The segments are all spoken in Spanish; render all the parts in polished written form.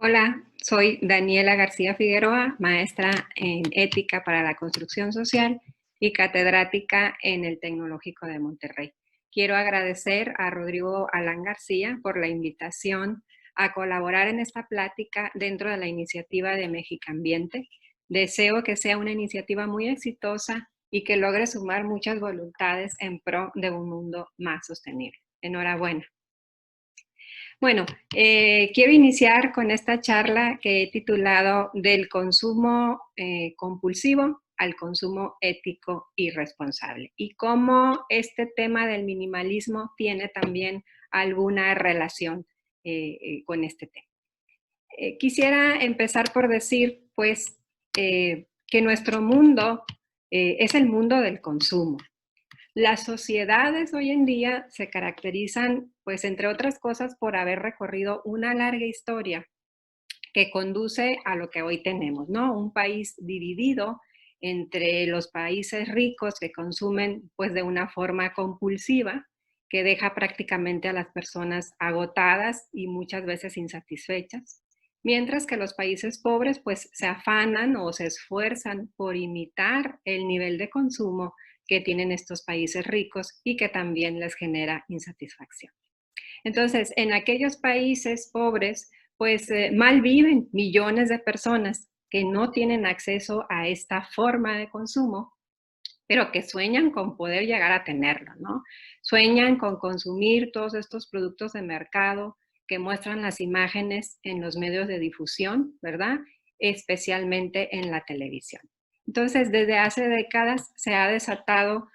Hola, soy Daniela García Figueroa, maestra en Ética para la Construcción Social y catedrática en el Tecnológico de Monterrey. Quiero agradecer a Rodrigo Alán García por la invitación a colaborar en esta plática dentro de la iniciativa de Mexicambiente. Deseo que sea una iniciativa muy exitosa y que logre sumar muchas voluntades en pro de un mundo más sostenible. Enhorabuena. Bueno, quiero iniciar con esta charla que he titulado Del consumo compulsivo al consumo ético y responsable, y cómo este tema del minimalismo tiene también alguna relación con este tema. Quisiera empezar por decir, pues, que nuestro mundo es el mundo del consumo. Las sociedades hoy en día se caracterizan, pues, entre otras cosas, por haber recorrido una larga historia que conduce a lo que hoy tenemos, ¿no? Un país dividido entre los países ricos que consumen, pues, de una forma compulsiva, que deja prácticamente a las personas agotadas y muchas veces insatisfechas, mientras que los países pobres, pues, se afanan o se esfuerzan por imitar el nivel de consumo que tienen estos países ricos y que también les genera insatisfacción. Entonces, en aquellos países pobres, pues mal viven millones de personas que no tienen acceso a esta forma de consumo, pero que sueñan con poder llegar a tenerlo, ¿no? Sueñan con consumir todos estos productos de mercado que muestran las imágenes en los medios de difusión, ¿verdad? Especialmente en la televisión. Entonces, desde hace décadas se ha desatado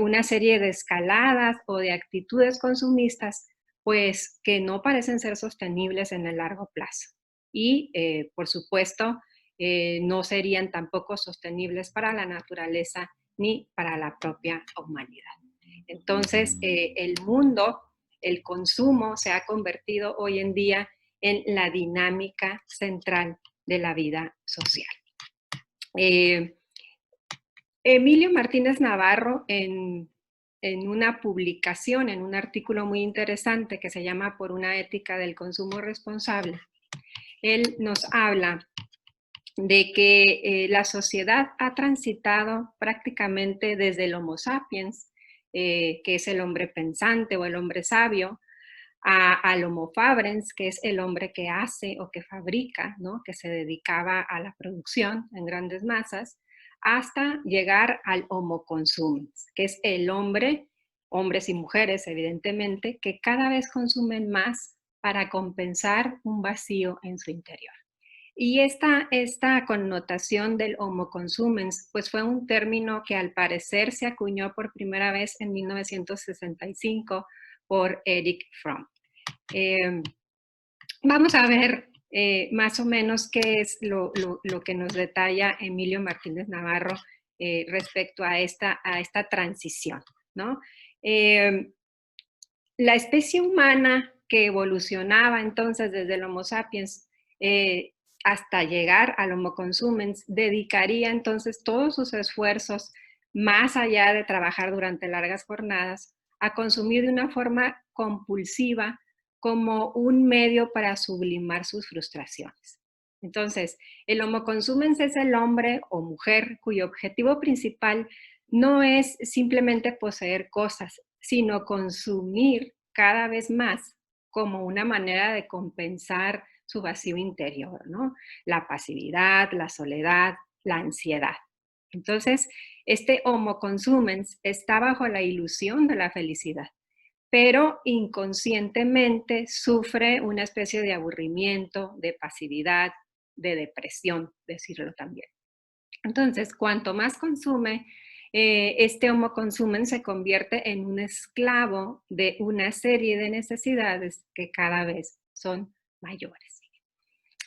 una serie de escaladas o de actitudes consumistas, pues que no parecen ser sostenibles en el largo plazo. Y, por supuesto, no serían tampoco sostenibles para la naturaleza ni para la propia humanidad. Entonces, el mundo, el consumo se ha convertido hoy en día en la dinámica central de la vida social. Emilio Martínez Navarro, en una publicación, en un artículo muy interesante que se llama Por una ética del consumo responsable, él nos habla de que la sociedad ha transitado prácticamente desde el Homo sapiens, que es el hombre pensante o el hombre sabio, al Homo fabrens, que es el hombre que hace o que fabrica, ¿no? Que se dedicaba a la producción en grandes masas, hasta llegar al Homo consumens, que es el hombre, hombres y mujeres evidentemente, que cada vez consumen más para compensar un vacío en su interior. Y esta connotación del homo consumens, pues fue un término que al parecer se acuñó por primera vez en 1965 por Erich Fromm. Vamos a ver más o menos qué es lo que nos detalla Emilio Martínez Navarro respecto a esta transición, ¿no? La especie humana que evolucionaba entonces desde el Homo sapiens hasta llegar al Homo consumens, dedicaría entonces todos sus esfuerzos, más allá de trabajar durante largas jornadas, a consumir de una forma compulsiva como un medio para sublimar sus frustraciones. Entonces, el Homo consumens es el hombre o mujer cuyo objetivo principal no es simplemente poseer cosas, sino consumir cada vez más como una manera de compensar su vacío interior, ¿no? La pasividad, la soledad, la ansiedad. Entonces, este homo consumens está bajo la ilusión de la felicidad, pero inconscientemente sufre una especie de aburrimiento, de pasividad, de depresión, decirlo también. Entonces, cuanto más consume, este homo consumens se convierte en un esclavo de una serie de necesidades que cada vez son mayores.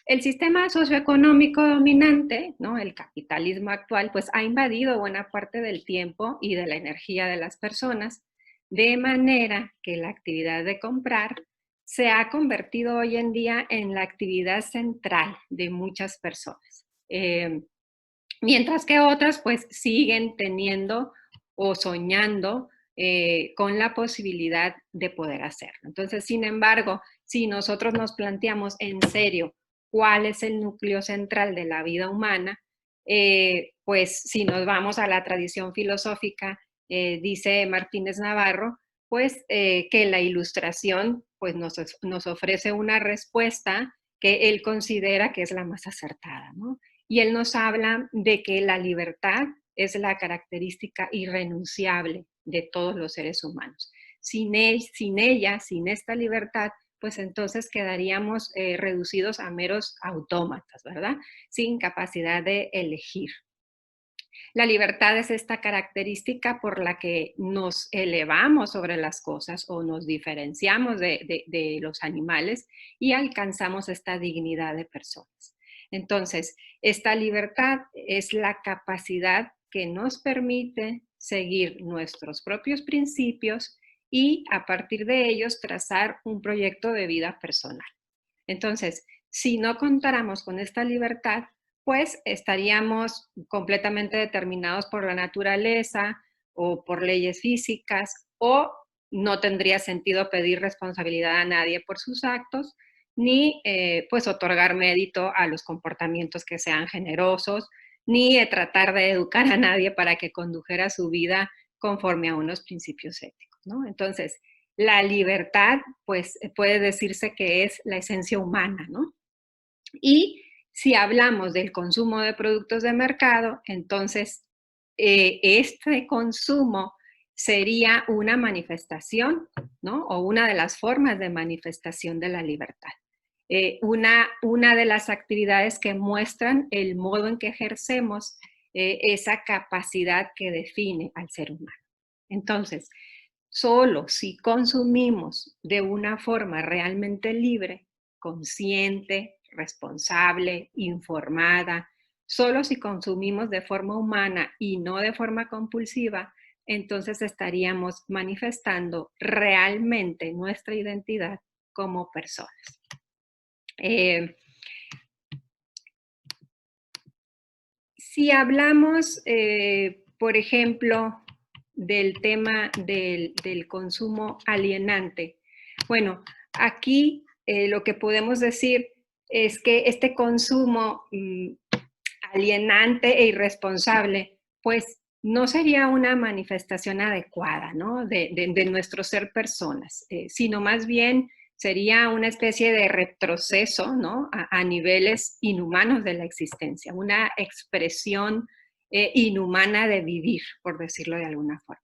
El sistema socioeconómico dominante, ¿no? El capitalismo actual, pues ha invadido buena parte del tiempo y de la energía de las personas, de manera que la actividad de comprar se ha convertido hoy en día en la actividad central de muchas personas. Mientras que otras pues siguen teniendo o soñando con la posibilidad de poder hacerlo. Entonces, sin embargo, si nosotros nos planteamos en serio cuál es el núcleo central de la vida humana, pues si nos vamos a la tradición filosófica, dice Martínez Navarro, pues que la ilustración pues nos ofrece una respuesta que él considera que es la más acertada, ¿no? Y él nos habla de que la libertad es la característica irrenunciable de todos los seres humanos. Sin ella, sin esta libertad, pues entonces quedaríamos reducidos a meros autómatas, ¿verdad? Sin capacidad de elegir. La libertad es esta característica por la que nos elevamos sobre las cosas o nos diferenciamos de los animales y alcanzamos esta dignidad de personas. Entonces, esta libertad es la capacidad que nos permite seguir nuestros propios principios y a partir de ellos trazar un proyecto de vida personal. Entonces, si no contáramos con esta libertad, pues estaríamos completamente determinados por la naturaleza o por leyes físicas, o no tendría sentido pedir responsabilidad a nadie por sus actos, ni pues otorgar mérito a los comportamientos que sean generosos, ni tratar de educar a nadie para que condujera su vida conforme a unos principios éticos, ¿no? Entonces, la libertad, pues puede decirse que es la esencia humana, ¿no? Y si hablamos del consumo de productos de mercado, entonces este consumo sería una manifestación, ¿no? O una de las formas de manifestación de la libertad. Una de las actividades que muestran el modo en que ejercemos esa capacidad que define al ser humano. Entonces, solo si consumimos de una forma realmente libre, consciente, responsable, informada, solo si consumimos de forma humana y no de forma compulsiva, entonces estaríamos manifestando realmente nuestra identidad como personas. Si hablamos, por ejemplo, del tema del consumo alienante, bueno, aquí lo que podemos decir es que este consumo alienante e irresponsable, pues no sería una manifestación adecuada, ¿no? de nuestro ser personas, sino más bien sería una especie de retroceso, ¿no? A niveles inhumanos de la existencia, una expresión inhumana de vivir, por decirlo de alguna forma.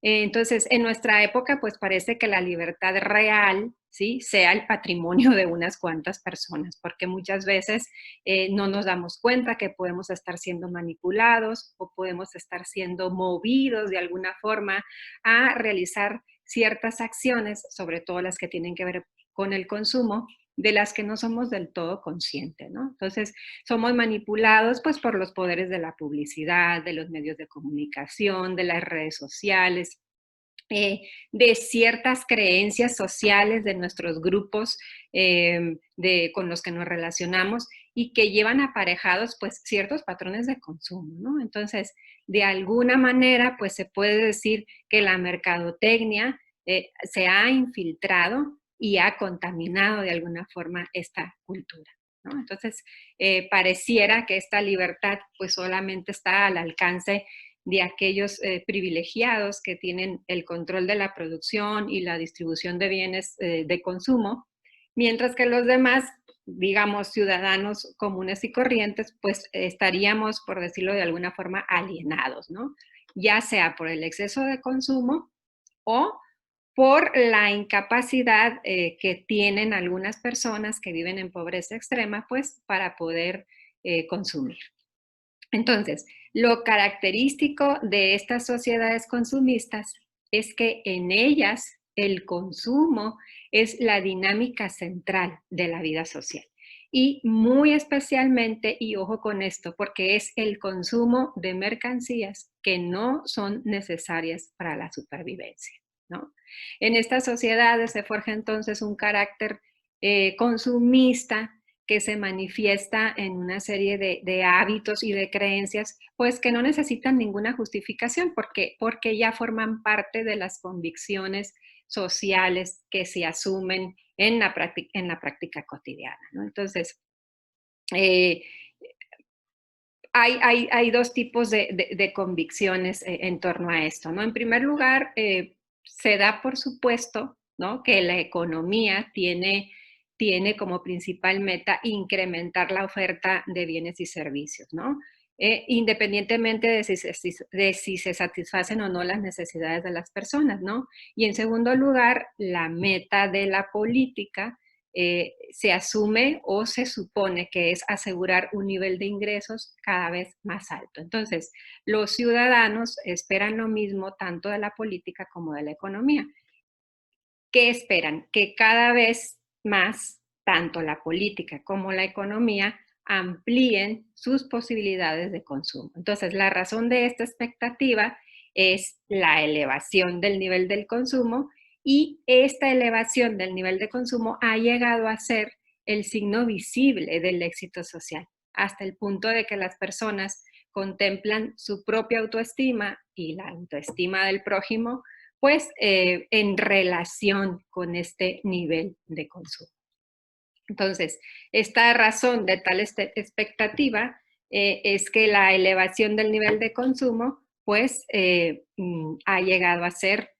Entonces, en nuestra época, pues parece que la libertad real, ¿sí? Sea el patrimonio de unas cuantas personas, porque muchas veces no nos damos cuenta que podemos estar siendo manipulados o podemos estar siendo movidos de alguna forma a realizar ciertas acciones, sobre todo las que tienen que ver con el consumo, de las que no somos del todo conscientes, ¿no? Entonces, somos manipulados pues por los poderes de la publicidad, de los medios de comunicación, de las redes sociales, de ciertas creencias sociales de nuestros grupos con los que nos relacionamos y que llevan aparejados pues ciertos patrones de consumo, ¿no? Entonces, de alguna manera pues se puede decir que la mercadotecnia se ha infiltrado y ha contaminado de alguna forma esta cultura, ¿no? Entonces, pareciera que esta libertad pues solamente está al alcance de aquellos privilegiados que tienen el control de la producción y la distribución de bienes de consumo, mientras que los demás, digamos, ciudadanos comunes y corrientes, pues estaríamos, por decirlo de alguna forma, alienados, ¿no? Ya sea por el exceso de consumo o por la incapacidad que tienen algunas personas que viven en pobreza extrema, pues para poder consumir. Entonces, lo característico de estas sociedades consumistas es que en ellas el consumo es la dinámica central de la vida social. Y muy especialmente, y ojo con esto, porque es el consumo de mercancías que no son necesarias para la supervivencia, ¿no? En estas sociedades se forja entonces un carácter consumista que se manifiesta en una serie de hábitos y de creencias, pues que no necesitan ninguna justificación porque ya forman parte de las convicciones sociales que se asumen en la práctica cotidiana, ¿no? Entonces, Eh, hay dos tipos de convicciones en torno a esto, ¿no? En primer lugar, se da por supuesto, ¿no?, que la economía tiene como principal meta incrementar la oferta de bienes y servicios, ¿no? Independientemente de si se satisfacen o no las necesidades de las personas, ¿no? Y en segundo lugar, la meta de la política se asume o se supone que es asegurar un nivel de ingresos cada vez más alto. Entonces, los ciudadanos esperan lo mismo tanto de la política como de la economía. ¿Qué esperan? Que cada vez más tanto la política como la economía amplíen sus posibilidades de consumo. Entonces, la razón de esta expectativa es la elevación del nivel del consumo, y esta elevación del nivel de consumo ha llegado a ser el signo visible del éxito social, hasta el punto de que las personas contemplan su propia autoestima y la autoestima del prójimo pues en relación con este nivel de consumo. Entonces, esta razón de tal expectativa es que la elevación del nivel de consumo pues ha llegado a ser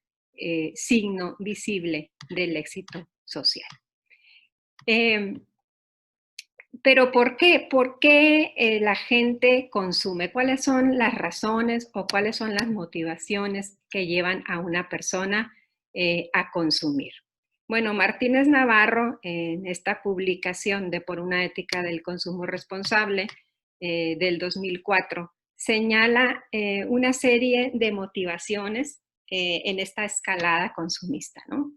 signo visible del éxito social. Eh, pero ¿por qué? ¿Por qué la gente consume? ¿Cuáles son las razones o cuáles son las motivaciones que llevan a una persona a consumir? Bueno, Martínez Navarro, en esta publicación de Por una ética del consumo responsable del 2004, señala una serie de motivaciones en esta escalada consumista, ¿no?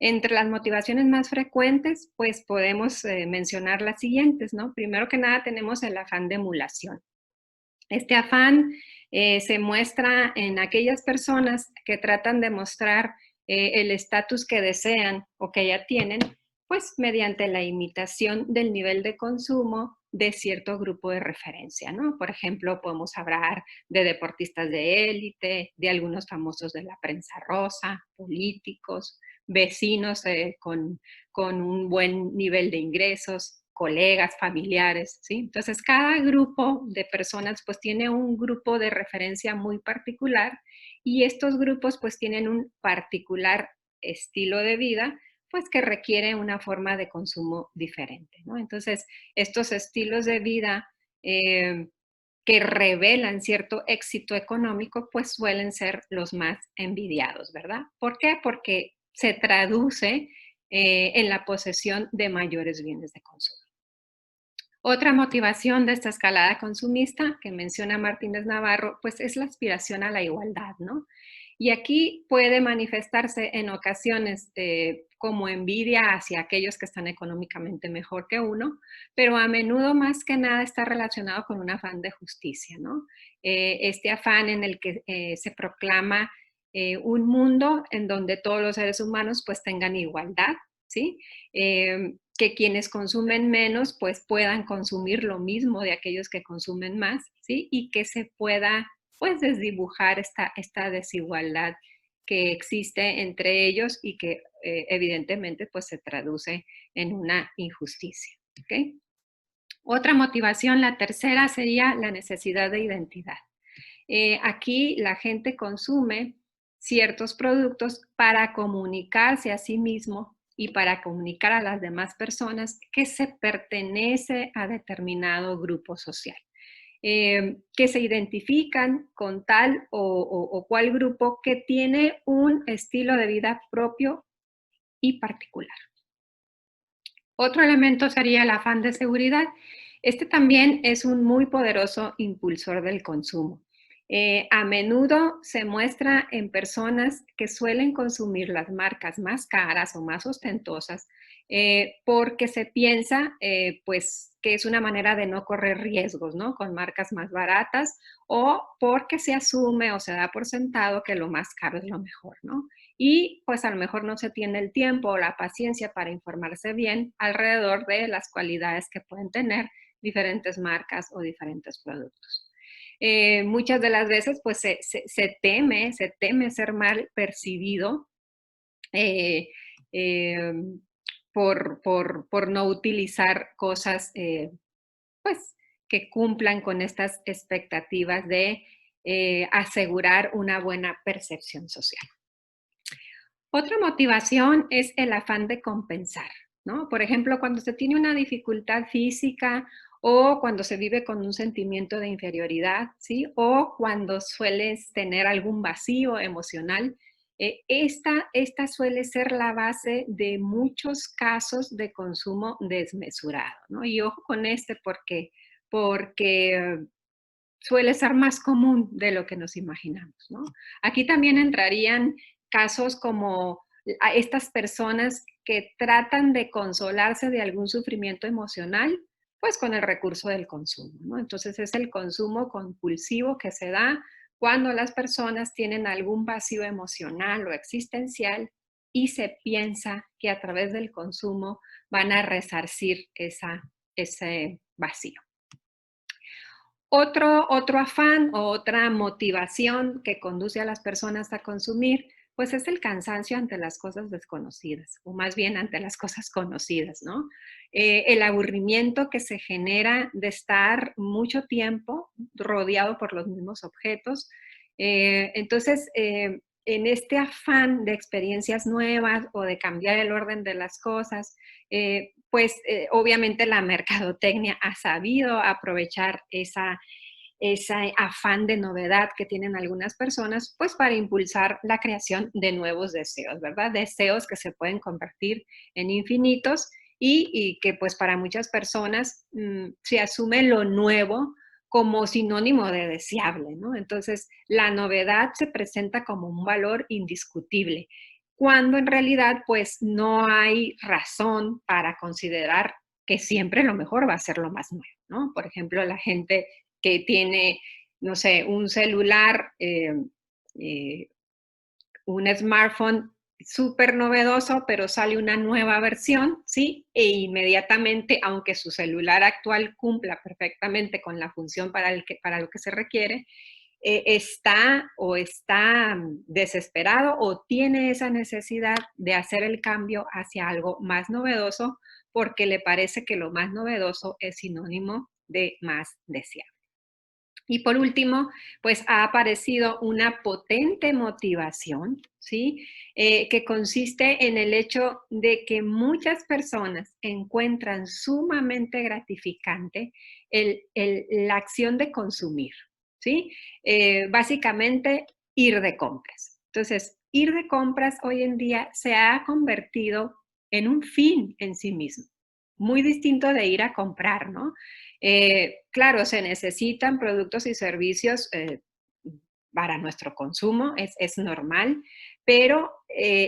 Entre las motivaciones más frecuentes, pues podemos mencionar las siguientes, ¿no? Primero que nada tenemos el afán de emulación. Este afán se muestra en aquellas personas que tratan de mostrar el estatus que desean o que ya tienen, pues mediante la imitación del nivel de consumo de cierto grupo de referencia, ¿no? Por ejemplo, podemos hablar de deportistas de élite, de algunos famosos de la prensa rosa, políticos, vecinos con un buen nivel de ingresos, colegas, familiares, ¿sí? Entonces, cada grupo de personas pues tiene un grupo de referencia muy particular, y estos grupos pues tienen un particular estilo de vida pues que requiere una forma de consumo diferente, ¿no? Entonces, estos estilos de vida eh, que revelan cierto éxito económico, pues suelen ser los más envidiados, ¿verdad? ¿Por qué? Porque se traduce en la posesión de mayores bienes de consumo. Otra motivación de esta escalada consumista que menciona Martínez Navarro, pues es la aspiración a la igualdad, ¿no? Y aquí puede manifestarse en ocasiones como envidia hacia aquellos que están económicamente mejor que uno, pero a menudo más que nada está relacionado con un afán de justicia, ¿no? Este afán en el que se proclama un mundo en donde todos los seres humanos pues tengan igualdad, ¿sí? Que quienes consumen menos pues puedan consumir lo mismo de aquellos que consumen más, ¿sí? Y que se pueda pues desdibujar esta desigualdad que existe entre ellos y que evidentemente pues se traduce en una injusticia, ¿ok? Otra motivación, la tercera, sería la necesidad de identidad. Aquí la gente consume ciertos productos para comunicarse a sí mismo y para comunicar a las demás personas que se pertenece a determinado grupo social, que se identifican con tal o cual grupo que tiene un estilo de vida propio y particular. Otro elemento sería el afán de seguridad. Este también es un muy poderoso impulsor del consumo. A menudo se muestra en personas que suelen consumir las marcas más caras o más ostentosas porque se piensa pues que es una manera de no correr riesgos, ¿no? Con marcas más baratas, o porque se asume o se da por sentado que lo más caro es lo mejor, ¿no? Y pues a lo mejor no se tiene el tiempo o la paciencia para informarse bien alrededor de las cualidades que pueden tener diferentes marcas o diferentes productos. Muchas de las veces pues se teme ser mal percibido eh, eh, por no utilizar cosas pues, que cumplan con estas expectativas de asegurar una buena percepción social. Otra motivación es el afán de compensar, ¿no? Por ejemplo, cuando se tiene una dificultad física o cuando se vive con un sentimiento de inferioridad, ¿sí? O cuando sueles tener algún vacío emocional, esta suele ser la base de muchos casos de consumo desmesurado, ¿no? Y ojo con este porque suele ser más común de lo que nos imaginamos, ¿no? Aquí también entrarían casos como a estas personas que tratan de consolarse de algún sufrimiento emocional, pues con el recurso del consumo, ¿no? Entonces es el consumo compulsivo que se da cuando las personas tienen algún vacío emocional o existencial y se piensa que a través del consumo van a resarcir ese vacío. Otro afán o otra motivación que conduce a las personas a consumir, pues es el cansancio ante las cosas desconocidas, o más bien ante las cosas conocidas, ¿no? El aburrimiento que se genera de estar mucho tiempo rodeado por los mismos objetos. Entonces, en este afán de experiencias nuevas o de cambiar el orden de las cosas, obviamente la mercadotecnia ha sabido aprovechar ese afán de novedad que tienen algunas personas, pues para impulsar la creación de nuevos deseos, ¿verdad? Deseos que se pueden convertir en infinitos y que pues para muchas personas se asume lo nuevo como sinónimo de deseable, ¿no? Entonces, la novedad se presenta como un valor indiscutible, cuando en realidad pues no hay razón para considerar que siempre lo mejor va a ser lo más nuevo, ¿no? Por ejemplo, la gente que tiene, no sé, un celular, eh, un smartphone súper novedoso, pero sale una nueva versión, ¿sí? E inmediatamente, aunque su celular actual cumpla perfectamente con la función para lo que se requiere, está desesperado o tiene esa necesidad de hacer el cambio hacia algo más novedoso porque le parece que lo más novedoso es sinónimo de más deseable. Y por último, pues ha aparecido una potente motivación, ¿sí? Que consiste en el hecho de que muchas personas encuentran sumamente gratificante la acción de consumir, ¿sí? Básicamente, ir de compras. Entonces, ir de compras hoy en día se ha convertido en un fin en sí mismo, muy distinto de ir a comprar, ¿no? Claro, se necesitan productos y servicios para nuestro consumo, es normal, pero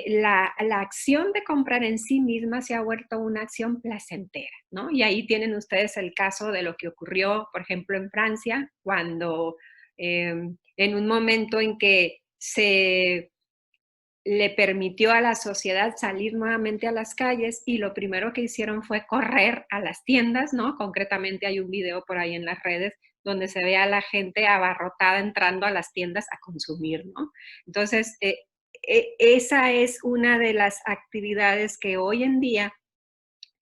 la acción de comprar en sí misma se ha vuelto una acción placentera, ¿no? Y ahí tienen ustedes el caso de lo que ocurrió, por ejemplo, en Francia, cuando en un momento en que se le permitió a la sociedad salir nuevamente a las calles y lo primero que hicieron fue correr a las tiendas, ¿no? Concretamente hay un video por ahí en las redes donde se ve a la gente abarrotada entrando a las tiendas a consumir, ¿no? Entonces, esa es una de las actividades que hoy en día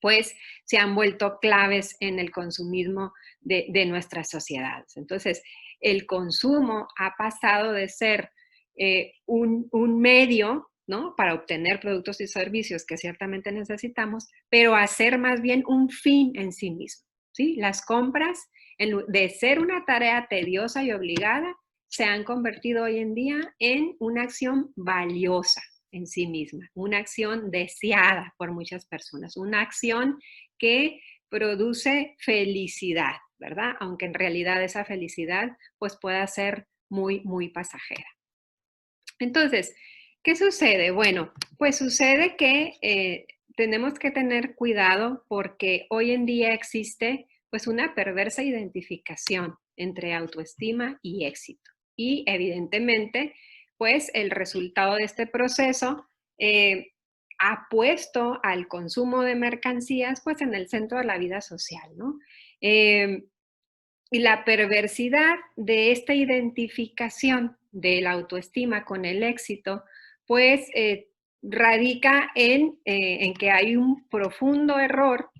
pues se han vuelto claves en el consumismo de nuestras sociedades. Entonces, el consumo ha pasado de ser un medio, ¿no? Para obtener productos y servicios que ciertamente necesitamos, pero a ser más bien un fin en sí mismo, ¿sí? Las compras, de ser una tarea tediosa y obligada, se han convertido hoy en día en una acción valiosa en sí misma, una acción deseada por muchas personas, una acción que produce felicidad, ¿verdad? Aunque en realidad esa felicidad pues pueda ser muy, muy pasajera. Entonces, ¿qué sucede? Bueno, pues sucede que tenemos que tener cuidado porque hoy en día existe pues una perversa identificación entre autoestima y éxito. Y evidentemente, pues el resultado de este proceso ha puesto al consumo de mercancías pues en el centro de la vida social, ¿no? Eh, y la perversidad de esta identificación de la autoestima con el éxito, pues radica en que hay un profundo error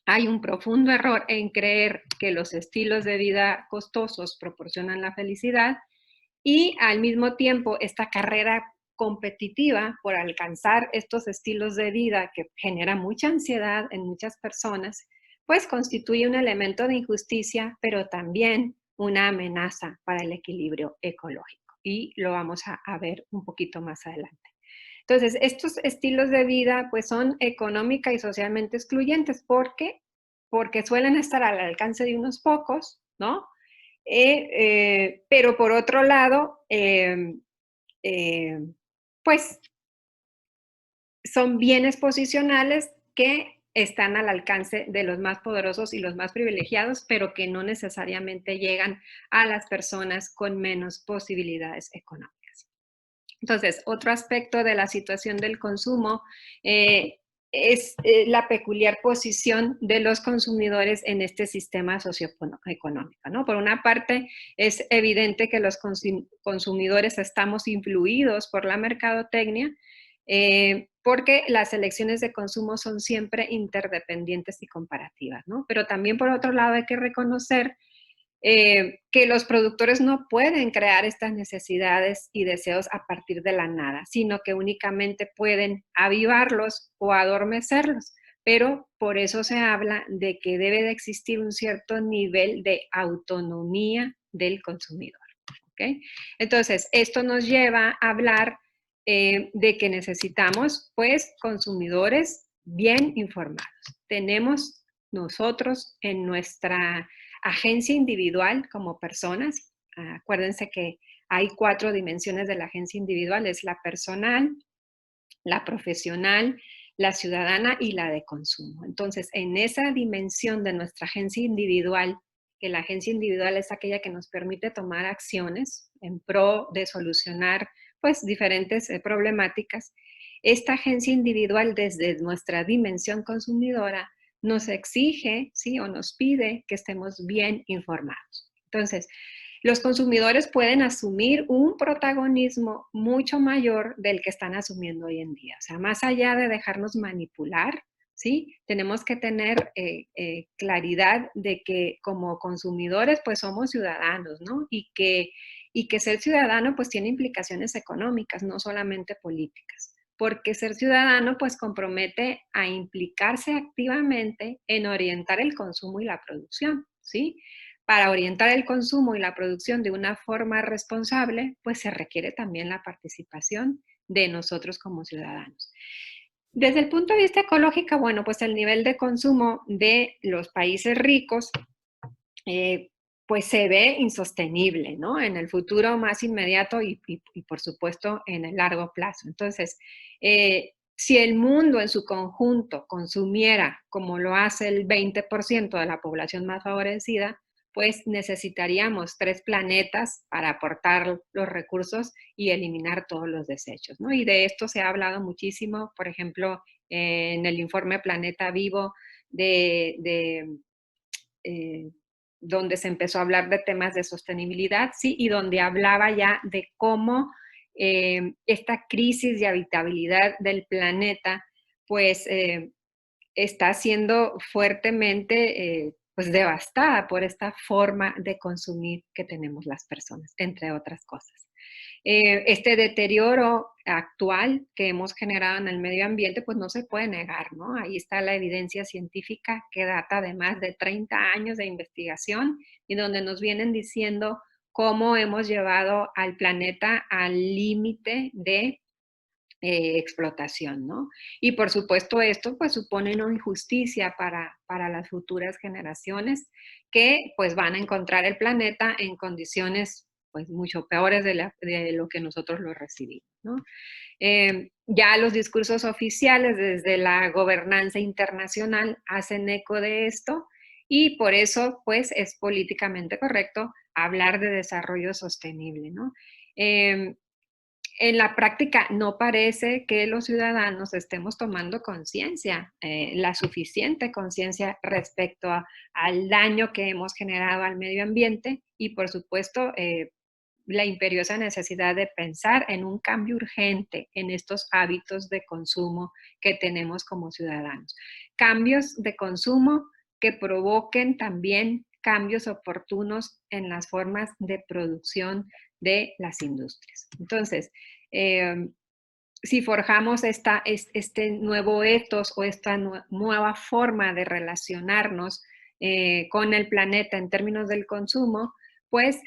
Hay un profundo error en creer que los estilos de vida costosos proporcionan la felicidad y al mismo tiempo esta carrera competitiva por alcanzar estos estilos de vida que genera mucha ansiedad en muchas personas, pues constituye un elemento de injusticia, pero también una amenaza para el equilibrio ecológico. Y lo vamos a ver un poquito más adelante. Entonces, estos estilos de vida pues son económica y socialmente excluyentes porque suelen estar al alcance de unos pocos, ¿no? Pero por otro lado, eh, pues son bienes posicionales que están al alcance de los más poderosos y los más privilegiados, pero que no necesariamente llegan a las personas con menos posibilidades económicas. Entonces, otro aspecto de la situación del consumo es la peculiar posición de los consumidores en este sistema socioeconómico, ¿no? Por una parte, es evidente que los consumidores estamos influidos por la mercadotecnia, porque las elecciones de consumo son siempre interdependientes y comparativas, ¿no? Pero también, por otro lado, hay que reconocer que los productores no pueden crear estas necesidades y deseos a partir de la nada, sino que únicamente pueden avivarlos o adormecerlos. Pero por eso se habla de que debe de existir un cierto nivel de autonomía del consumidor. ¿Okay? Entonces, esto nos lleva a hablar de que necesitamos, pues, consumidores bien informados. Tenemos nosotros en nuestra agencia individual como personas. Acuérdense que hay 4 dimensiones de la agencia individual, es la personal, la profesional, la ciudadana y la de consumo. Entonces, en esa dimensión de nuestra agencia individual, que la agencia individual es aquella que nos permite tomar acciones en pro de solucionar pues diferentes problemáticas, esta agencia individual desde nuestra dimensión consumidora nos exige, ¿sí? O nos pide que estemos bien informados. Entonces, los consumidores pueden asumir un protagonismo mucho mayor del que están asumiendo hoy en día. O sea, más allá de dejarnos manipular, ¿sí? Tenemos que tener claridad de que como consumidores, pues somos ciudadanos, ¿no? Y que ser ciudadano, pues tiene implicaciones económicas, no solamente políticas. Porque ser ciudadano, pues compromete a implicarse activamente en orientar el consumo y la producción, ¿sí? Para orientar el consumo y la producción de una forma responsable, pues se requiere también la participación de nosotros como ciudadanos. Desde el punto de vista ecológico, bueno, pues el nivel de consumo de los países ricos, pues se ve insostenible, ¿no? En el futuro más inmediato y por supuesto en el largo plazo. Entonces, si el mundo en su conjunto consumiera como lo hace el 20% de la población más favorecida, pues necesitaríamos 3 planetas para aportar los recursos y eliminar todos los desechos, ¿no? Y de esto se ha hablado muchísimo, por ejemplo, en el informe Planeta Vivo de donde se empezó a hablar de temas de sostenibilidad, sí, y donde hablaba ya de cómo esta crisis de habitabilidad del planeta, pues está siendo fuertemente pues devastada por esta forma de consumir que tenemos las personas, entre otras cosas. Este deterioro actual que hemos generado en el medio ambiente, pues no se puede negar, ¿no? Ahí está la evidencia científica que data de más de 30 años de investigación y donde nos vienen diciendo cómo hemos llevado al planeta al límite de explotación, ¿no? Y por supuesto esto pues supone una injusticia para las futuras generaciones que pues van a encontrar el planeta en condiciones pues mucho peores de lo que nosotros lo recibimos, ¿no? Ya los discursos oficiales desde la gobernanza internacional hacen eco de esto y por eso pues es políticamente correcto hablar de desarrollo sostenible, ¿no? En la práctica no parece que los ciudadanos estemos tomando conciencia, la suficiente conciencia respecto al daño que hemos generado al medio ambiente y por supuesto la imperiosa necesidad de pensar en un cambio urgente en estos hábitos de consumo que tenemos como ciudadanos. Cambios de consumo que provoquen también cambios oportunos en las formas de producción de las industrias. Entonces, si forjamos este nuevo ethos o esta nueva forma de relacionarnos con el planeta en términos del consumo, pues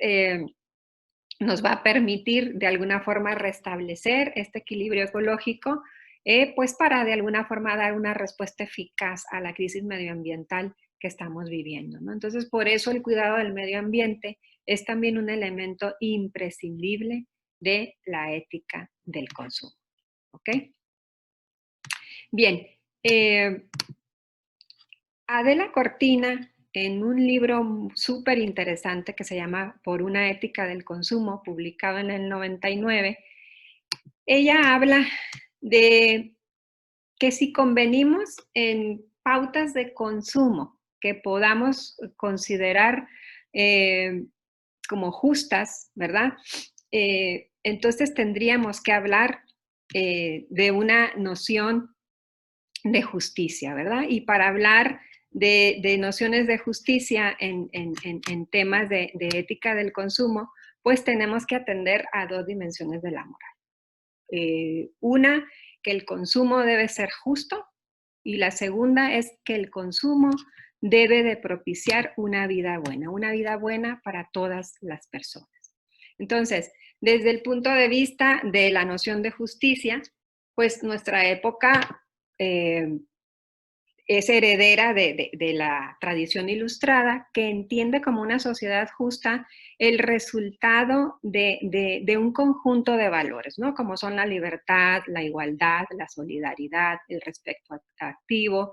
nos va a permitir de alguna forma restablecer este equilibrio ecológico, pues para de alguna forma dar una respuesta eficaz a la crisis medioambiental que estamos viviendo, ¿no? Entonces, por eso el cuidado del medio ambiente es también un elemento imprescindible de la ética del consumo. ¿Ok? Bien, Adela Cortina, en un libro súper interesante que se llama Por una ética del consumo, publicado en el 99, ella habla de que si convenimos en pautas de consumo que podamos considerar como justas, ¿verdad? Entonces tendríamos que hablar de una noción de justicia, ¿verdad? Y para hablar de nociones de justicia en temas de ética del consumo, pues tenemos que atender a dos dimensiones de la moral. Una, que el consumo debe ser justo, y la segunda es que el consumo debe de propiciar una vida buena para todas las personas. Entonces, desde el punto de vista de la noción de justicia, pues nuestra época es heredera de la tradición ilustrada, que entiende como una sociedad justa el resultado de un conjunto de valores, ¿no? Como son la libertad, la igualdad, la solidaridad, el respeto activo,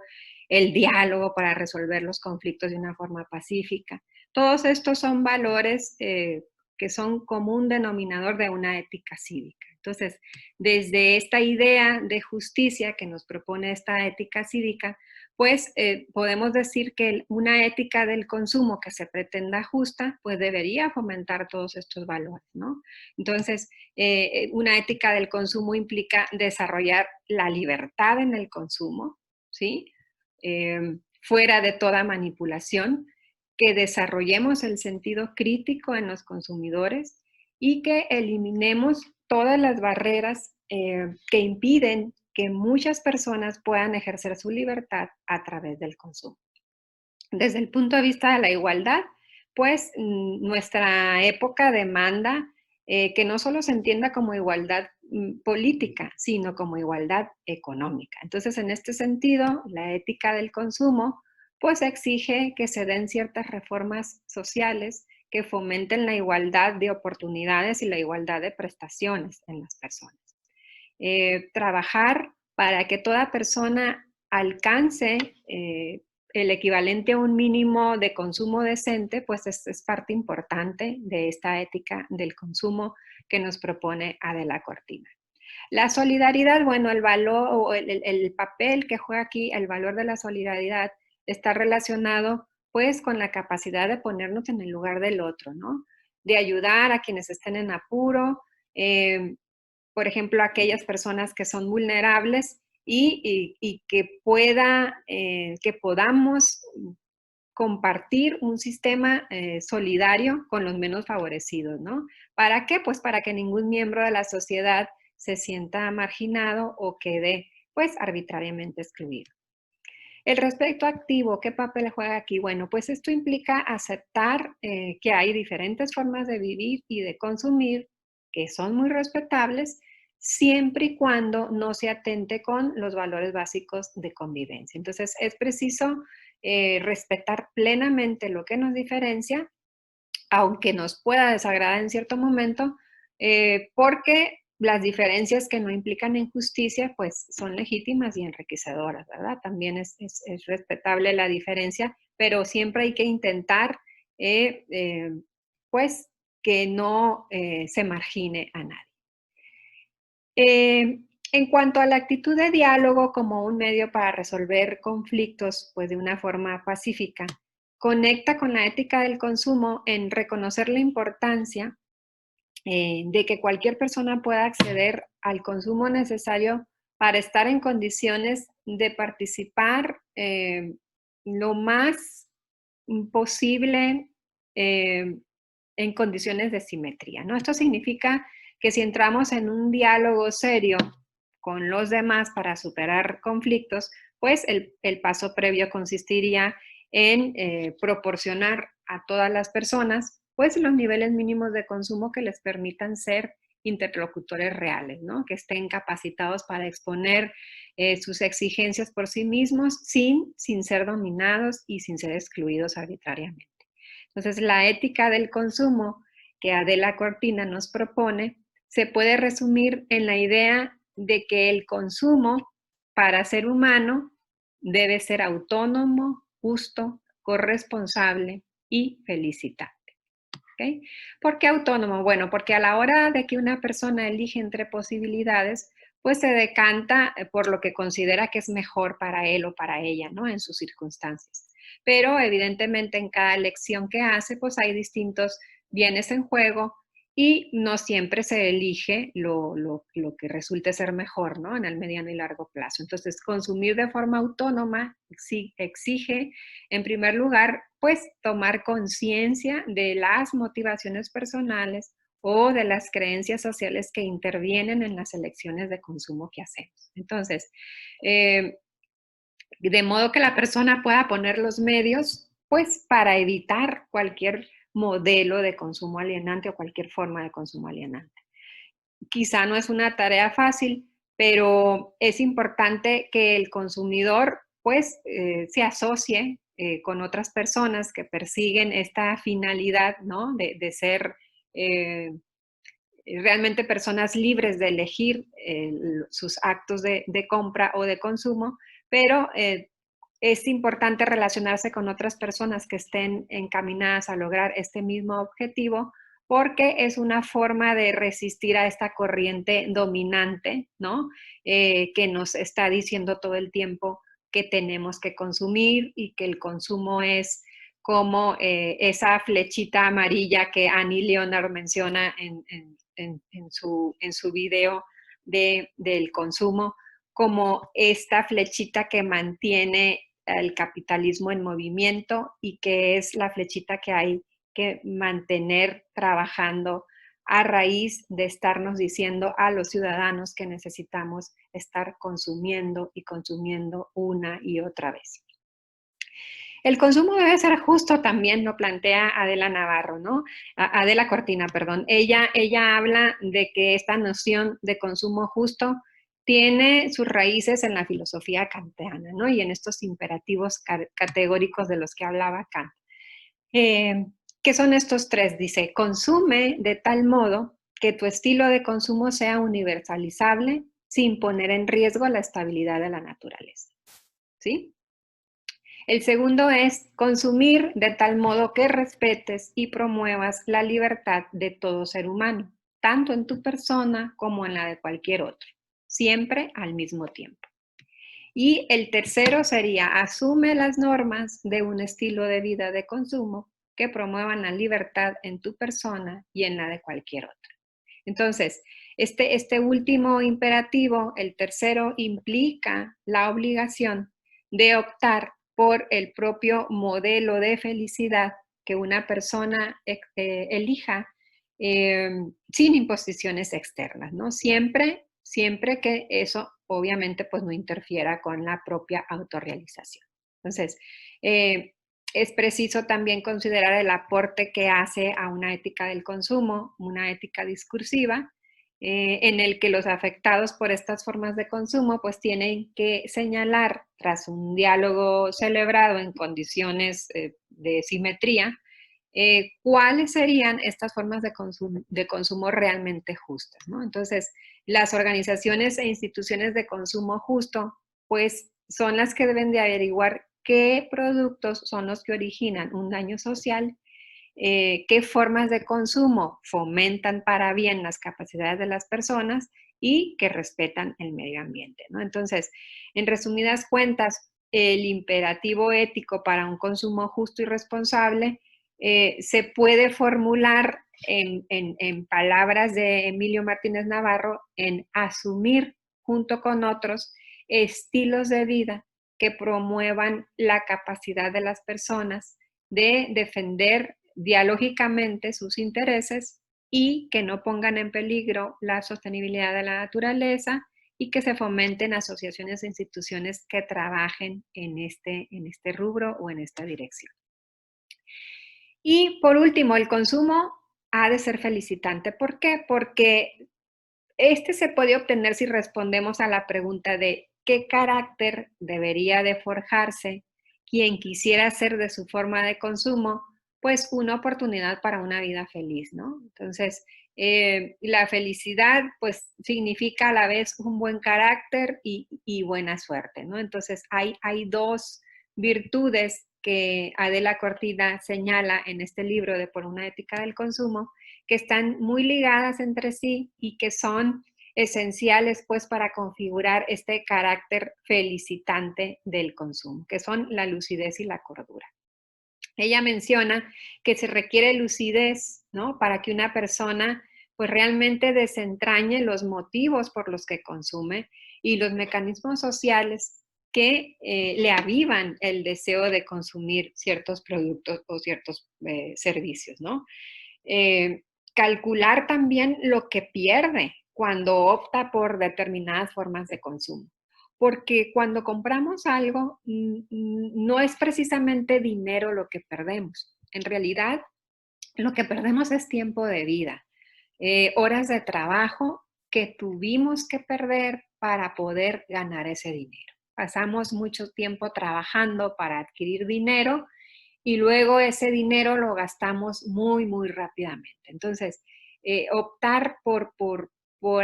el diálogo para resolver los conflictos de una forma pacífica. Todos estos son valores que son común denominador de una ética cívica. Entonces, desde esta idea de justicia que nos propone esta ética cívica, pues podemos decir que una ética del consumo que se pretenda justa, pues debería fomentar todos estos valores, ¿no? Entonces, una ética del consumo implica desarrollar la libertad en el consumo, ¿sí? Fuera de toda manipulación, que desarrollemos el sentido crítico en los consumidores y que eliminemos todas las barreras que impiden que muchas personas puedan ejercer su libertad a través del consumo. Desde el punto de vista de la igualdad, pues nuestra época demanda que no solo se entienda como igualdad política, sino como igualdad económica. Entonces, en este sentido, la ética del consumo, pues exige que se den ciertas reformas sociales que fomenten la igualdad de oportunidades y la igualdad de prestaciones en las personas. Trabajar para que toda persona alcance el equivalente a un mínimo de consumo decente, pues es parte importante de esta ética del consumo que nos propone Adela Cortina. La solidaridad, bueno, el valor o el papel que juega aquí, el valor de la solidaridad, está relacionado pues con la capacidad de ponernos en el lugar del otro, ¿no? De ayudar a quienes estén en apuro, por ejemplo, aquellas personas que son vulnerables y que que podamos compartir un sistema solidario con los menos favorecidos, ¿no? ¿Para qué? Pues para que ningún miembro de la sociedad se sienta marginado o quede, pues, arbitrariamente excluido. El respeto activo, ¿qué papel juega aquí? Bueno, pues esto implica aceptar que hay diferentes formas de vivir y de consumir que son muy respetables, siempre y cuando no se atente con los valores básicos de convivencia. Entonces, es preciso respetar plenamente lo que nos diferencia, aunque nos pueda desagradar en cierto momento, porque las diferencias que no implican injusticia, pues son legítimas y enriquecedoras, ¿verdad? También es respetable la diferencia, pero siempre hay que intentar, pues, que no se margine a nadie. En cuanto a la actitud de diálogo como un medio para resolver conflictos, pues de una forma pacífica, conecta con la ética del consumo en reconocer la importancia de que cualquier persona pueda acceder al consumo necesario para estar en condiciones de participar lo más posible en condiciones de simetría, ¿no? Esto significa que si entramos en un diálogo serio con los demás para superar conflictos, pues el paso previo consistiría en proporcionar a todas las personas pues los niveles mínimos de consumo que les permitan ser interlocutores reales, ¿no? Que estén capacitados para exponer sus exigencias por sí mismos sin ser dominados y sin ser excluidos arbitrariamente. Entonces, la ética del consumo que Adela Cortina nos propone se puede resumir en la idea de que el consumo para ser humano debe ser autónomo, justo, corresponsable y felicitante. ¿Okay? ¿Por qué autónomo? Bueno, porque a la hora de que una persona elige entre posibilidades, pues se decanta por lo que considera que es mejor para él o para ella, ¿no? En sus circunstancias. Pero evidentemente en cada elección que hace, pues hay distintos bienes en juego y no siempre se elige lo que resulte ser mejor, ¿no? En el mediano y largo plazo. Entonces, consumir de forma autónoma exige, en primer lugar, pues tomar conciencia de las motivaciones personales o de las creencias sociales que intervienen en las elecciones de consumo que hacemos. Entonces, de modo que la persona pueda poner los medios, pues, para evitar cualquier modelo de consumo alienante o cualquier forma de consumo alienante. Quizá no es una tarea fácil, pero es importante que el consumidor, pues, se asocie con otras personas que persiguen esta finalidad, ¿no? De ser realmente personas libres de elegir sus actos de compra o de consumo, pero es importante relacionarse con otras personas que estén encaminadas a lograr este mismo objetivo, porque es una forma de resistir a esta corriente dominante, ¿no? Que nos está diciendo todo el tiempo que tenemos que consumir y que el consumo es como esa flechita amarilla que Annie Leonard menciona en su video del consumo, como esta flechita que mantiene el capitalismo en movimiento y que es la flechita que hay que mantener trabajando a raíz de estarnos diciendo a los ciudadanos que necesitamos estar consumiendo y consumiendo una y otra vez. El consumo debe ser justo también, lo plantea Adela Navarro, ¿no? Adela Cortina, perdón. Ella habla de que esta noción de consumo justo tiene sus raíces en la filosofía kantiana, ¿no? Y en estos imperativos categóricos de los que hablaba Kant. ¿Qué son estos tres? Dice, consume de tal modo que tu estilo de consumo sea universalizable sin poner en riesgo la estabilidad de la naturaleza, ¿sí? El segundo es consumir de tal modo que respetes y promuevas la libertad de todo ser humano, tanto en tu persona como en la de cualquier otro, siempre al mismo tiempo. Y el tercero sería asume las normas de un estilo de vida de consumo que promuevan la libertad en tu persona y en la de cualquier otro. Entonces, este último imperativo, el tercero, implica la obligación de optar por el propio modelo de felicidad que una persona elija sin imposiciones externas, ¿no? Siempre que eso obviamente pues no interfiera con la propia autorrealización. Entonces, es preciso también considerar el aporte que hace a una ética del consumo, una ética discursiva, en el que los afectados por estas formas de consumo pues tienen que señalar, tras un diálogo celebrado en condiciones de simetría, cuáles serían estas formas de consumo realmente justas, ¿no? Entonces, las organizaciones e instituciones de consumo justo, pues son las que deben de averiguar qué productos son los que originan un daño social, qué formas de consumo fomentan para bien las capacidades de las personas y que respetan el medio ambiente, ¿no? Entonces, en resumidas cuentas, el imperativo ético para un consumo justo y responsable se puede formular en palabras de Emilio Martínez Navarro, en asumir junto con otros estilos de vida que promuevan la capacidad de las personas de defender dialógicamente sus intereses y que no pongan en peligro la sostenibilidad de la naturaleza y que se fomenten asociaciones e instituciones que trabajen en este rubro o en esta dirección. Y por último, el consumo ha de ser felicitante. ¿Por qué? Porque este se puede obtener si respondemos a la pregunta de qué carácter debería de forjarse quien quisiera hacer de su forma de consumo, pues una oportunidad para una vida feliz, ¿no? Entonces, la felicidad, pues significa a la vez un buen carácter y buena suerte, ¿no? Entonces, hay dos virtudes que Adela Cortina señala en este libro de Por una ética del consumo, que están muy ligadas entre sí y que son esenciales pues para configurar este carácter felicitante del consumo, que son la lucidez y la cordura. Ella menciona que se requiere lucidez, ¿no? Para que una persona pues realmente desentrañe los motivos por los que consume y los mecanismos sociales que le avivan el deseo de consumir ciertos productos o ciertos servicios, ¿no? Eh, Calcular también lo que pierde cuando opta por determinadas formas de consumo. Porque cuando compramos algo, no es precisamente dinero lo que perdemos. En realidad, lo que perdemos es tiempo de vida, horas de trabajo que tuvimos que perder para poder ganar ese dinero. Pasamos mucho tiempo trabajando para adquirir dinero y luego ese dinero lo gastamos muy, muy rápidamente. Entonces, optar por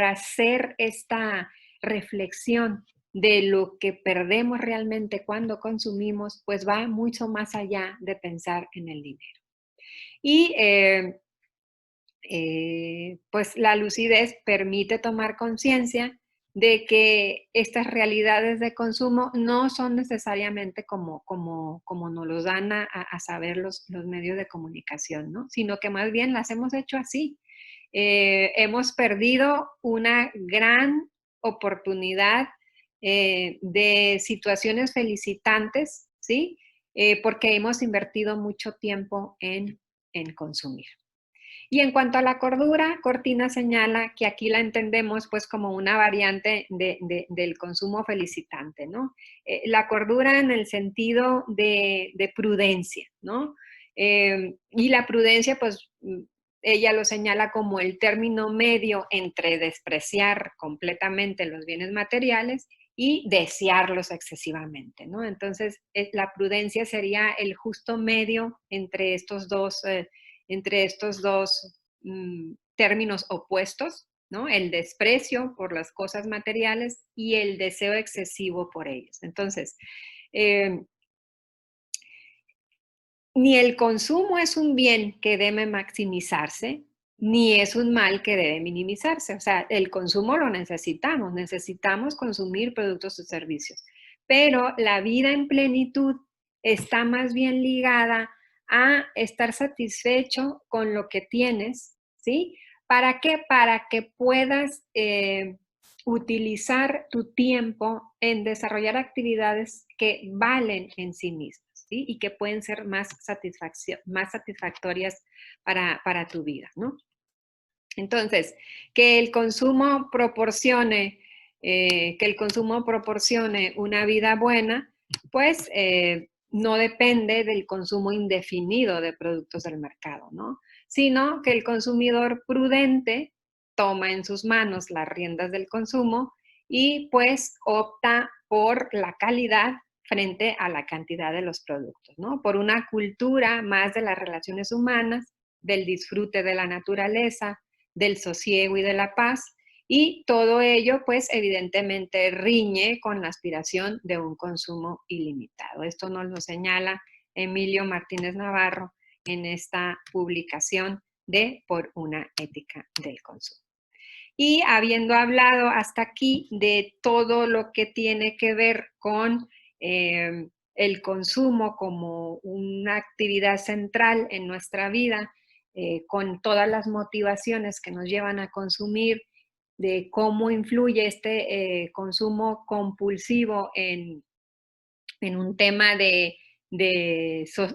hacer esta reflexión de lo que perdemos realmente cuando consumimos, pues va mucho más allá de pensar en el dinero. Y pues la lucidez permite tomar conciencia de que estas realidades de consumo no son necesariamente como nos los dan a saber los medios de comunicación, ¿no? Sino que más bien las hemos hecho así. Hemos perdido una gran oportunidad de situaciones felicitantes, ¿sí? Porque hemos invertido mucho tiempo en consumir. Y en cuanto a la cordura, Cortina señala que aquí la entendemos pues como una variante del consumo felicitante, ¿no? La cordura en el sentido de prudencia, ¿no? Y la prudencia pues ella lo señala como el término medio entre despreciar completamente los bienes materiales y desearlos excesivamente, ¿no? Entonces, la prudencia sería el justo medio entre estos dos términos opuestos, ¿no? El desprecio por las cosas materiales y el deseo excesivo por ellas. Entonces, ni el consumo es un bien que debe maximizarse, ni es un mal que debe minimizarse. O sea, el consumo lo necesitamos consumir productos o servicios, pero la vida en plenitud está más bien ligada a estar satisfecho con lo que tienes, ¿sí? ¿Para qué? Para que puedas utilizar tu tiempo en desarrollar actividades que valen en sí mismas, ¿sí? Y que pueden ser más satisfactorias para tu vida, ¿no? Entonces, que el consumo proporcione una vida buena, pues no depende del consumo indefinido de productos del mercado, ¿no? Sino que el consumidor prudente toma en sus manos las riendas del consumo y pues opta por la calidad frente a la cantidad de los productos, ¿no? Por una cultura más de las relaciones humanas, del disfrute de la naturaleza, del sosiego y de la paz, y todo ello, pues, evidentemente riñe con la aspiración de un consumo ilimitado. Esto nos lo señala Emilio Martínez Navarro en esta publicación de Por una ética del consumo. Y habiendo hablado hasta aquí de todo lo que tiene que ver con el consumo como una actividad central en nuestra vida, con todas las motivaciones que nos llevan a consumir, de cómo influye este consumo compulsivo en en un tema de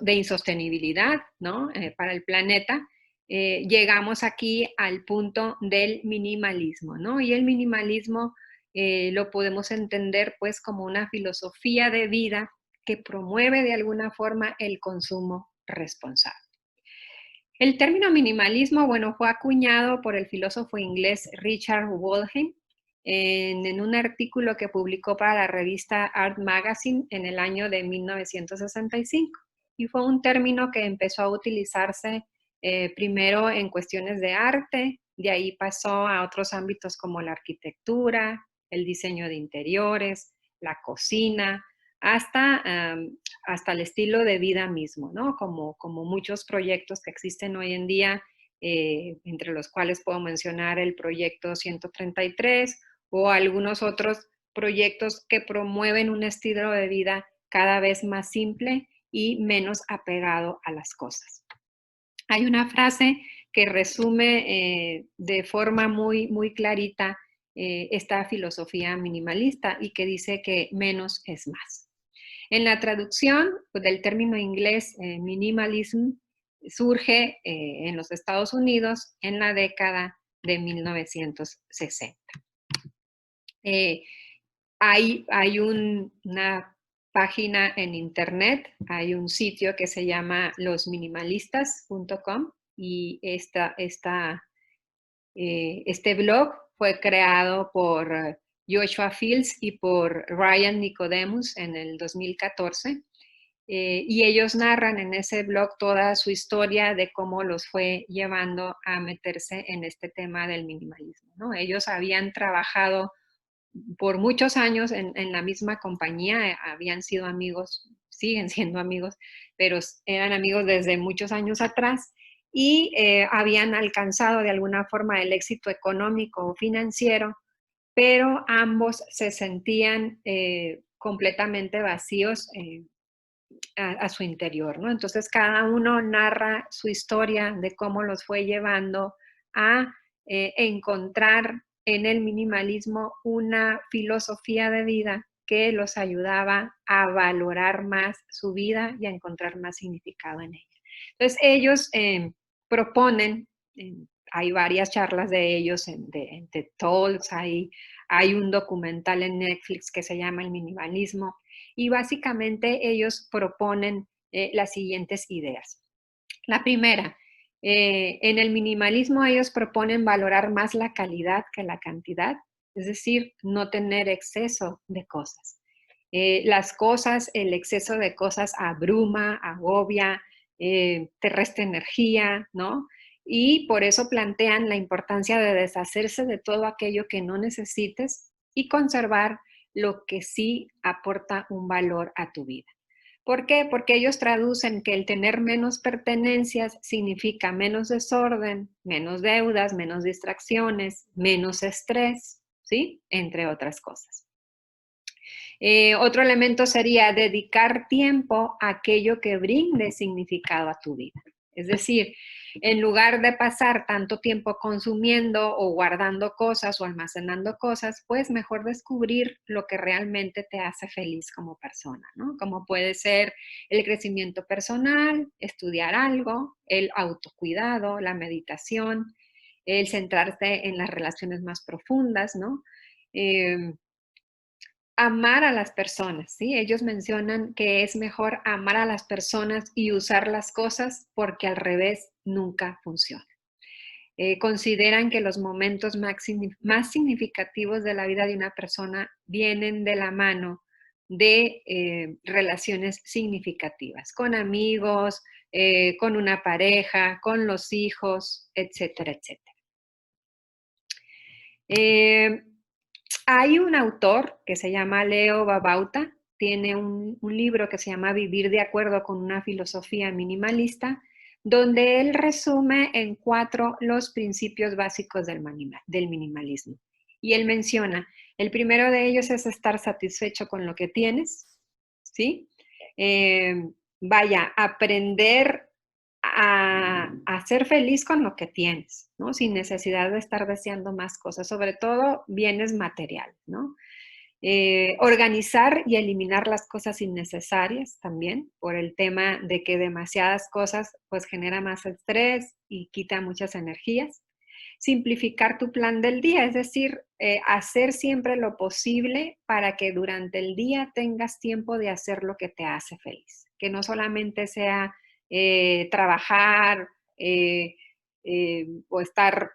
insostenibilidad, ¿no? Para el planeta, llegamos aquí al punto del minimalismo, ¿no? Y el minimalismo lo podemos entender pues como una filosofía de vida que promueve de alguna forma el consumo responsable. El término minimalismo, bueno, fue acuñado por el filósofo inglés Richard Waldheim en un artículo que publicó para la revista Art Magazine en el año de 1965. Y fue un término que empezó a utilizarse primero en cuestiones de arte, de ahí pasó a otros ámbitos como la arquitectura, el diseño de interiores, la cocina, hasta hasta el estilo de vida mismo, ¿no? Como muchos proyectos que existen hoy en día, entre los cuales puedo mencionar el proyecto 133 o algunos otros proyectos que promueven un estilo de vida cada vez más simple y menos apegado a las cosas. Hay una frase que resume de forma muy clarita esta filosofía minimalista y que dice que menos es más. En la traducción del término inglés minimalism surge en los Estados Unidos en la década de 1960. Hay una página en internet, hay un sitio que se llama losminimalistas.com y este blog fue creado por Joshua Fields y por Ryan Nicodemus en el 2014. Y ellos narran en ese blog toda su historia de cómo los fue llevando a meterse en este tema del minimalismo, ¿no? Ellos habían trabajado por muchos años en la misma compañía, habían sido amigos, siguen siendo amigos, pero eran amigos desde muchos años atrás y habían alcanzado de alguna forma el éxito económico o financiero, pero ambos se sentían completamente vacíos a su interior, ¿no? Entonces cada uno narra su historia de cómo los fue llevando a encontrar en el minimalismo una filosofía de vida que los ayudaba a valorar más su vida y a encontrar más significado en ella. Entonces ellos proponen, hay varias charlas de ellos en TED Talks, hay un documental en Netflix que se llama El minimalismo, y básicamente ellos proponen las siguientes ideas. La primera, en el minimalismo ellos proponen valorar más la calidad que la cantidad, es decir, no tener exceso de cosas. Las cosas, el exceso de cosas abruma, agobia, te resta energía, ¿no? Y por eso plantean la importancia de deshacerse de todo aquello que no necesites y conservar lo que sí aporta un valor a tu vida. ¿Por qué? Porque ellos traducen que el tener menos pertenencias significa menos desorden, menos deudas, menos distracciones, menos estrés, ¿sí? Entre otras cosas. Otro elemento sería dedicar tiempo a aquello que brinde significado a tu vida. Es decir, en lugar de pasar tanto tiempo consumiendo o guardando cosas o almacenando cosas, pues mejor descubrir lo que realmente te hace feliz como persona, ¿no? Como puede ser el crecimiento personal, estudiar algo, el autocuidado, la meditación, el centrarse en las relaciones más profundas, ¿no? Amar a las personas, ¿sí? Ellos mencionan que es mejor amar a las personas y usar las cosas porque al revés nunca funciona. Consideran que los momentos más significativos de la vida de una persona vienen de la mano de relaciones significativas, con amigos, con una pareja, con los hijos, etcétera, etcétera. Hay un autor que se llama Leo Babauta, tiene un libro que se llama Vivir de acuerdo con una filosofía minimalista, donde él resume en 4 los principios básicos del minimalismo. Y él menciona, el primero de ellos es estar satisfecho con lo que tienes, ¿sí? Aprender a ser feliz con lo que tienes, ¿no? Sin necesidad de estar deseando más cosas, sobre todo bienes materiales, ¿no? Organizar y eliminar las cosas innecesarias también, por el tema de que demasiadas cosas pues genera más estrés y quita muchas energías. Simplificar tu plan del día, es decir, hacer siempre lo posible para que durante el día tengas tiempo de hacer lo que te hace feliz, que no solamente sea trabajar o estar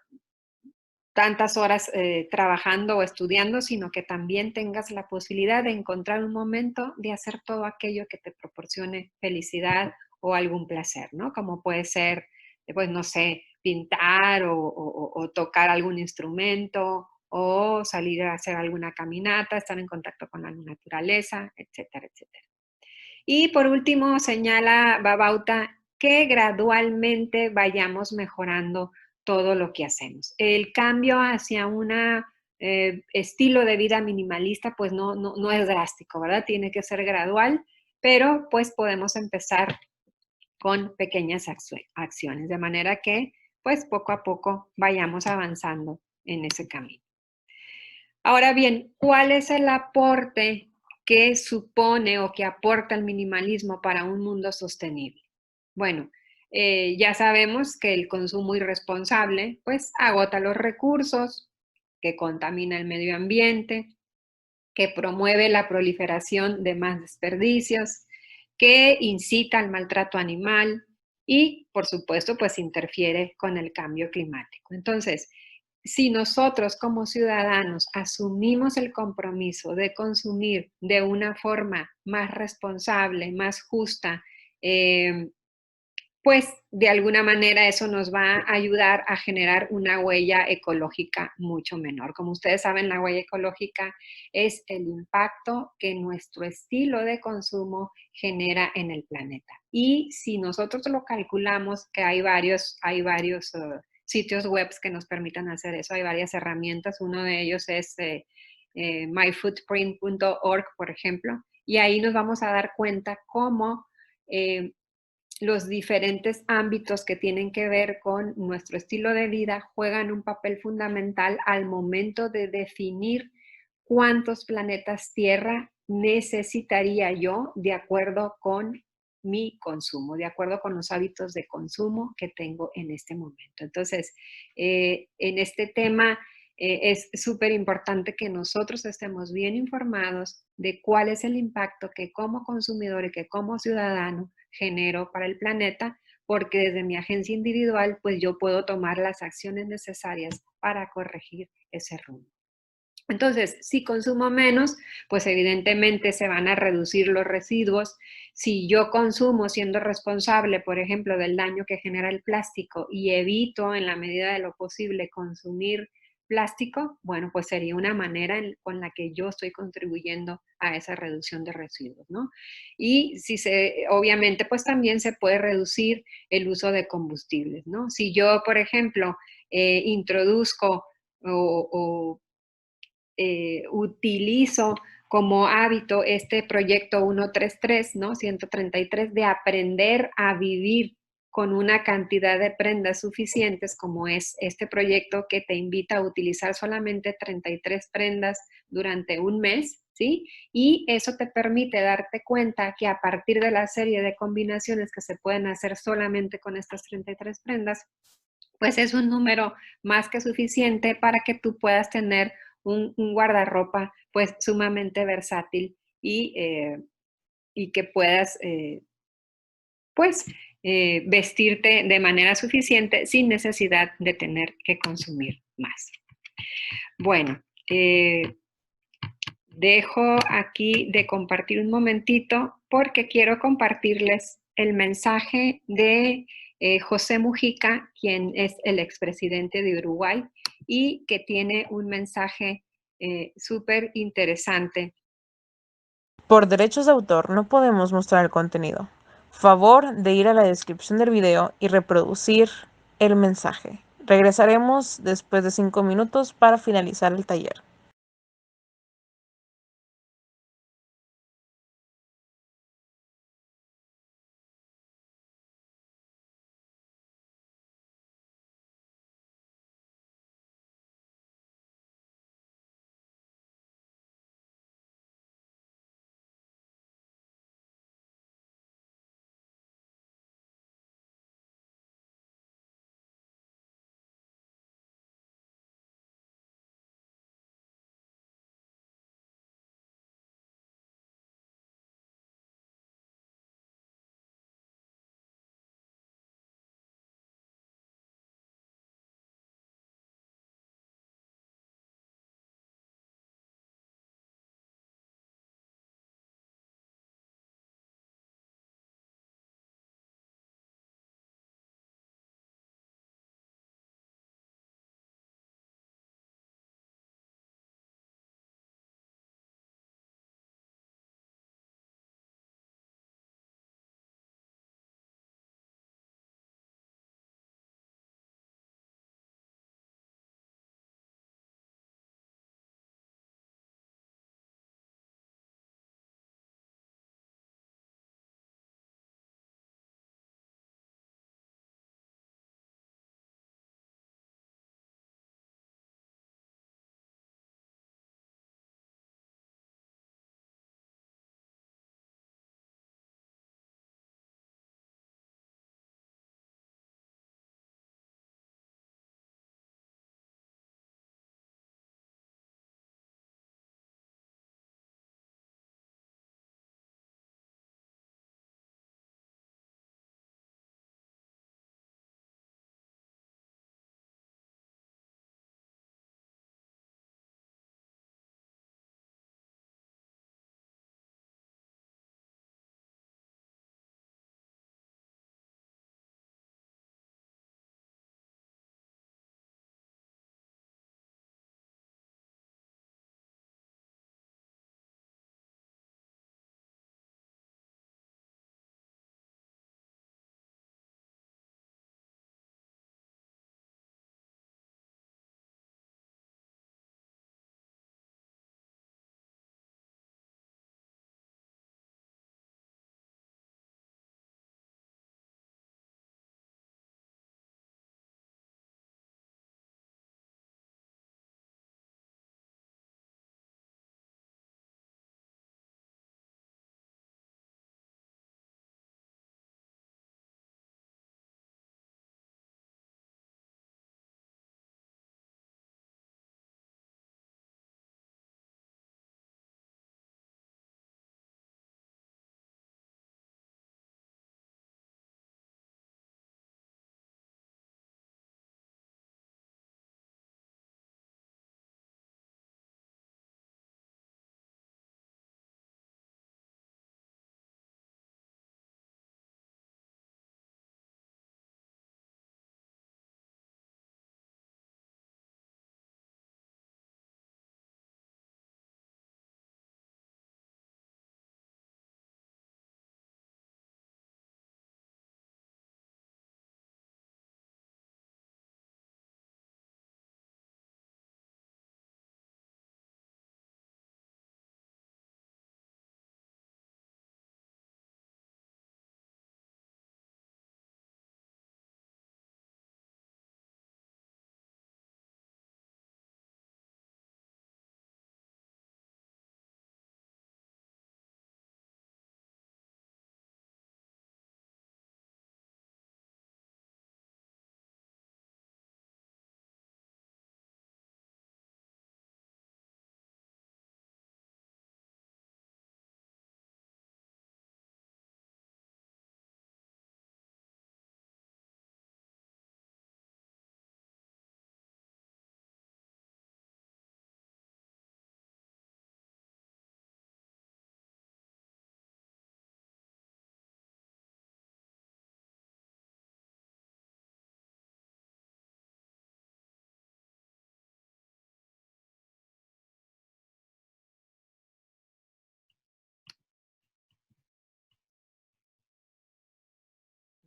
tantas horas trabajando o estudiando, sino que también tengas la posibilidad de encontrar un momento de hacer todo aquello que te proporcione felicidad o algún placer, ¿no? Como puede ser, pues, no sé, pintar o tocar algún instrumento o salir a hacer alguna caminata, estar en contacto con la naturaleza, etcétera, etcétera. Y por último, señala Babauta que gradualmente vayamos mejorando todo lo que hacemos. El cambio hacia un estilo de vida minimalista, pues no es drástico, ¿verdad? Tiene que ser gradual, pero pues podemos empezar con pequeñas acciones, de manera que pues poco a poco vayamos avanzando en ese camino. Ahora bien, ¿cuál es el aporte que supone o que aporta el minimalismo para un mundo sostenible? Bueno, ya sabemos que el consumo irresponsable pues agota los recursos, que contamina el medio ambiente, que promueve la proliferación de más desperdicios, que incita al maltrato animal y, por supuesto, pues interfiere con el cambio climático. Entonces, si nosotros como ciudadanos asumimos el compromiso de consumir de una forma más responsable, más justa, pues de alguna manera eso nos va a ayudar a generar una huella ecológica mucho menor. Como ustedes saben, la huella ecológica es el impacto que nuestro estilo de consumo genera en el planeta. Y si nosotros lo calculamos, que hay varios sitios web que nos permitan hacer eso, hay varias herramientas, uno de ellos es myfootprint.org, por ejemplo, y ahí nos vamos a dar cuenta cómo los diferentes ámbitos que tienen que ver con nuestro estilo de vida juegan un papel fundamental al momento de definir cuántos planetas Tierra necesitaría yo de acuerdo con mi consumo, de acuerdo con los hábitos de consumo que tengo en este momento. Entonces, en este tema es súper importante que nosotros estemos bien informados de cuál es el impacto que como consumidor y que como ciudadano genero para el planeta, porque desde mi agencia individual, pues yo puedo tomar las acciones necesarias para corregir ese rumbo. Entonces, si consumo menos, pues evidentemente se van a reducir los residuos. Si yo consumo siendo responsable, por ejemplo, del daño que genera el plástico y evito en la medida de lo posible consumir plástico, bueno, pues sería una manera con la que yo estoy contribuyendo a esa reducción de residuos, ¿no? Y obviamente, pues también se puede reducir el uso de combustibles, ¿no? Si yo, por ejemplo, introduzco o utilizo como hábito este proyecto 133, ¿no? 133, de aprender a vivir con una cantidad de prendas suficientes, como es este proyecto que te invita a utilizar solamente 33 prendas durante un mes, ¿sí? Y eso te permite darte cuenta que a partir de la serie de combinaciones que se pueden hacer solamente con estas 33 prendas, pues es un número más que suficiente para que tú puedas tener un guardarropa pues sumamente versátil y que puedas pues vestirte de manera suficiente sin necesidad de tener que consumir más. Bueno, dejo aquí de compartir un momentito porque quiero compartirles el mensaje de José Mujica, quien es el expresidente de Uruguay y que tiene un mensaje súper interesante. Por derechos de autor no podemos mostrar el contenido. Favor de ir a la descripción del video y reproducir el mensaje. Regresaremos después de 5 minutos para finalizar el taller.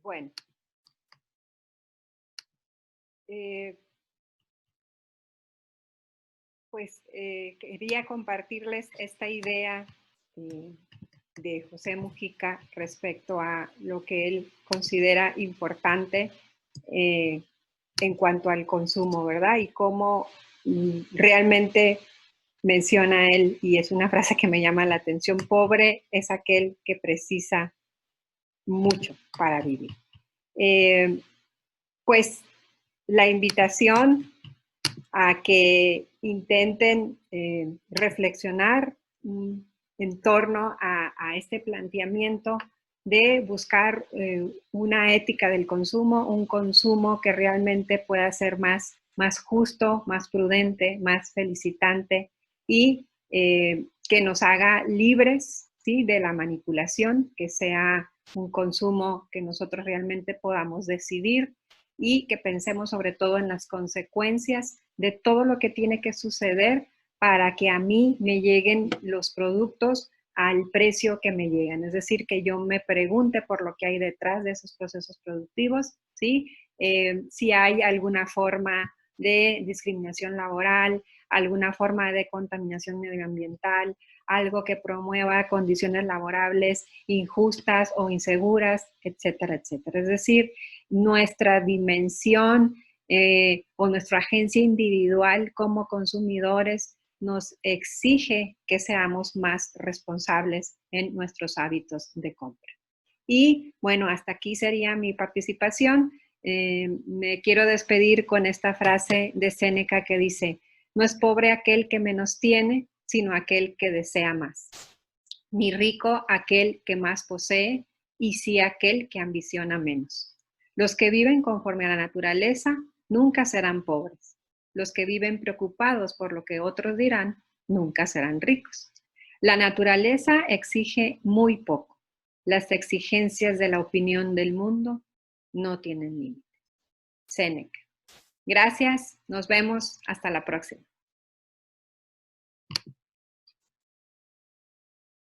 Bueno, pues quería compartirles esta idea de José Mujica respecto a lo que él considera importante en cuanto al consumo, ¿verdad? Y cómo realmente menciona él, y es una frase que me llama la atención: pobre es aquel que precisa mucho para vivir. Pues la invitación a que intenten reflexionar en torno a este planteamiento de buscar una ética del consumo, un consumo que realmente pueda ser más justo, más prudente, más felicitante y que nos haga libres, ¿sí?, de la manipulación, que sea un consumo que nosotros realmente podamos decidir y que pensemos sobre todo en las consecuencias de todo lo que tiene que suceder para que a mí me lleguen los productos al precio que me llegan. Es decir, que yo me pregunte por lo que hay detrás de esos procesos productivos, ¿sí? Si hay alguna forma de discriminación laboral, alguna forma de contaminación medioambiental, algo que promueva condiciones laborables injustas o inseguras, etcétera, etcétera. Es decir, nuestra dimensión o nuestra agencia individual como consumidores nos exige que seamos más responsables en nuestros hábitos de compra. Y bueno, hasta aquí sería mi participación. Me quiero despedir con esta frase de Séneca que dice: no es pobre aquel que menos tiene, sino aquel que desea más. Ni rico aquel que más posee, y sí aquel que ambiciona menos. Los que viven conforme a la naturaleza nunca serán pobres. Los que viven preocupados por lo que otros dirán nunca serán ricos. La naturaleza exige muy poco. Las exigencias de la opinión del mundo no tienen límite. Séneca. Gracias, nos vemos, hasta la próxima.